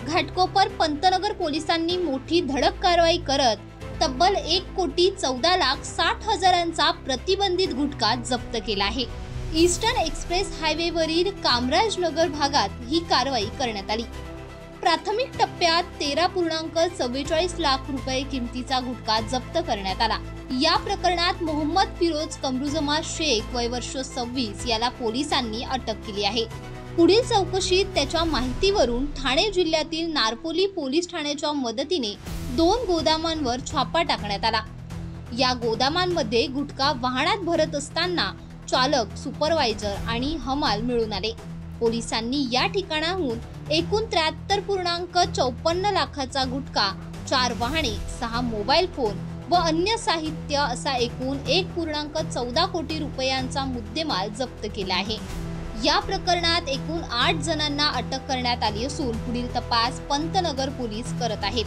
घाटकोपर पंतनगर पोलिसांनी मोठी धडक कारवाई करत तब्बल 1,14,60,000चा प्रतिबंधित गुटखा जप्त केला आहे। ईस्टर्न एक्सप्रेस हायवेवरील कामराजनगर भागात ही कारवाई करण्यात आली। प्राथमिक टप्प्यात 13.44 लाख रुपये किमतीचा गुटखा जप्त करण्यात आला। या प्रकरणात मोहम्मद फिरोज कमरुजमा शेख वय वर्ष 26 याला पोलिसांनी अटक केली आहे। पुढील चौकशीत त्याच्या माहितीवरून ठाणे जिल्ह्यातील नारपोली पोलीस ठाण्याच्या मदतीने 2 गोदामांवर छापा टाकण्यात आला। या गोदामांमध्ये गुटखा वाहनात भरत असताना चालक, सुपरवायझर आणि हमाल मिळून आले। पोलिसांनी या ठिकाणाहून एकूण 73.54 लाखाचा गुटखा, 4 वाहने, 6 मोबाईल फोन व अन्य साहित्य असा एकूण 1.14 कोटी रुपयांचा मुद्देमाल जप्त केला आहे। या प्रकरणात एकूण 8 जणांना अटक करण्यात आली असून पुढील तपास पंतनगर पोलीस करत आहेत।